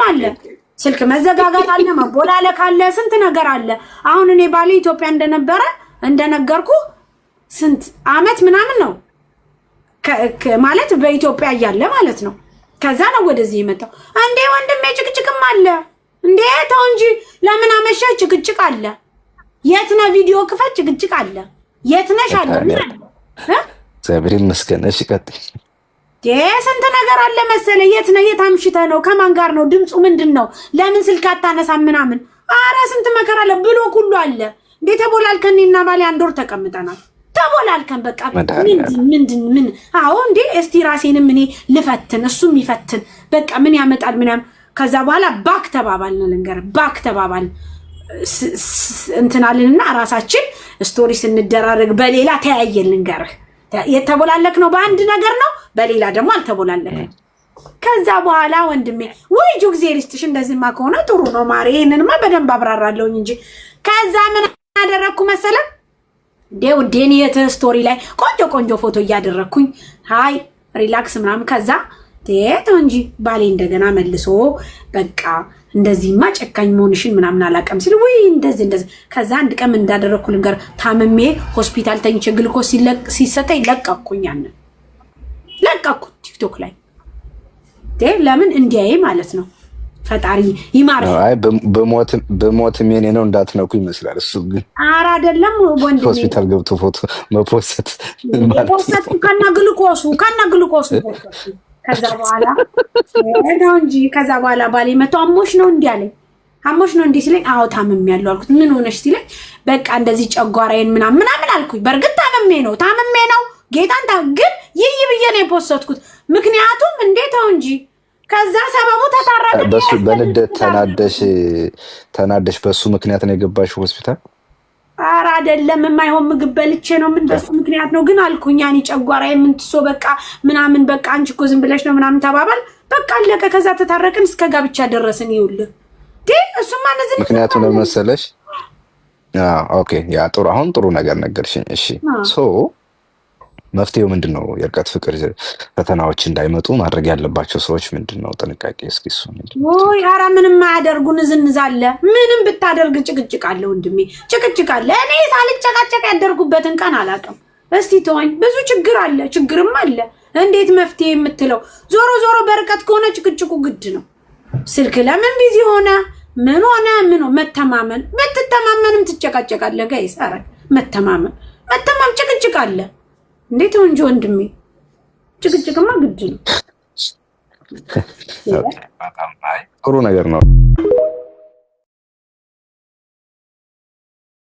አለ ስልክ መዘጋጋት አለ መቦላለክ አለ ስንት ነገር አለ አሁን እኔ ባሌ ኢትዮጵያ እንደነበረ እንደነገርኩ ስንት አመት ምናምን ነው ማለት በኢትዮጵያ ያለ ማለት ነው ከዛ ነው ወደዚህ የመጣው እንዴ ወንድሜ ጭቅጭቅም አለ እንዴ ተው እንጂ ለምን አመሸ ጭቅጭቅ አለ የት ነው ቪዲዮ ክፈት ጭቅጭቅ አለ የት ነሽ አለ እግዚአብሔር ይመስገን እሺ ቀጥይ ስንት ነገር አለ መሰለ የት ነው የታምሽተ ነው ከማን ጋር ነው ድምጹ ምንድነው ለምን ስልክ አታነሳም ምናምን አረ ስንት መከራ አለ ብሎ ሁሉ አለ እንዴ ተቦላልከኝና ባሌ አንድ ወር ተቀምጠናል ተቦላልከን በቃ ምን አዎ እንዴ እስቲ ራሴንም እኔ ልፈትን እሱም ይፈትን በቃ ምን ያመጣል ምናምን ከዛ በኋላ ባክ ተባባልን ልንገር ባክ ተባባል እንትናልንና ራሳችን ስቶሪ ስንደራረግ በሌላ ተያየን ልንገር የተቦላለክ ነው በአንድ ነገር ነው በሌላ ደግሞ አልተቦላለከም ከዛ በኋላ ወንድሜ ወይ ጁግዜሪስትሽ እንደዚህማ ከሆነ ጥሩ ነው ማሪ ይሄንንማ በደንብ አብራራለሁ እንጂ ከዛ ምን አደረኩ መሰለ ዴኒየት ስቶሪ ላይ ቆንጆ ፎቶ እያደረኩኝ ሃይ ሪላክስ ምናምን ከዛ ተው እንጂ ባሌ እንደገና መልሶ በቃ እንደዚህማ ጨካኝ መሆንሽን ምናምን አላቀም ሲል ወይ እንደዚህ ከዛ አንድ ቀን እንዳደረኩ ልንገር ታምሜ ሆስፒታል ተኝቼ ግሉኮስ ሲሰጠኝ ለቀኩ ቲክቶክ ላይ ለምን እንዲያይ ማለት ነው ፈጣሪ ይማር አይ በሞት ሜኔ ነው እንዳትነኩ ይመስላል እሱ ግን አራ አይደለም ወንድሜ ሆስፒታል ገብቶ ፎቶ መፖስት ከና ግሉኮሱ ከዛ በኋላ ነው እንጂ ከዛ በኋላ ባሌ መቶ አሞሽ ነው እንዴ ሲለኝ አዎ ታምሜ ያለው አልኩት ምን ሆነሽ ሲለኝ በቃ እንደዚህ ጨጓራዬን ምናምን አልኩኝ በርግጥ ታምሜ ነው ጌታን ግን ይብዬ ነው የፖስትኩት ምክንያቱም እንዴት ነው እንጂ ከዛ ሰበቡ ተታረቀ በሱ በንዴት ተናደሽ በሱ ምክንያት ነው የገባሽው ሆስፒታል አራ አይደለም የማይሆን ምግብ በልቼ ነው ምን በሱ ምክንያት ነው ግን አልኩኝ ያኒ ጨጓራዬ ምን ትሶ በቃ ምናምን በቃ አንቺ እኮ ዝም ብለሽ ነው ምናምን ተባባል በቃ አለቀ ከዛ ተታረቅን እስከ ጋብቻ ደረስን ይውልህ እሱማ እንደዚህ ምክንያቱ ነው መሰለሽ ኦኬ ያ ጥሩ ነገር ነገርሽኝ እሺ ሶ መፍትሄው ምንድነው የርቀት ፍቅር ፈተናዎች እንዳይመጡ ማድረግ ያለባቸው ሰዎች ምንድነው ጥንቃቄ እስኪ እሱ ወይ አራ ምንም ማያደርጉ ንዝንዛለ ምንም ብታደርግ ጭቅጭቅ አለ ወንድሜ ጭቅጭቅ አለ እኔ ሳልጨቃጨቅ ያደርጉበትን ቀን አላውቅም እስቲ ተወኝ ብዙ ችግርም አለ እንዴት መፍትሄ የምትለው ዞሮ በርቀት ከሆነ ጭቅጭቁ ግድ ነው ስልክ ለምን ቢዚ ሆነ ምን ሆነ መተማመን በትተማመንም ትጨቃጨቃለህ ጋይስ አረ መተማመን ጭቅጭቅ አለ እንዴት ወንጆ ወንድሜ ጭቅጭቅማ ግድ ነው ጥሩ ነገር ነው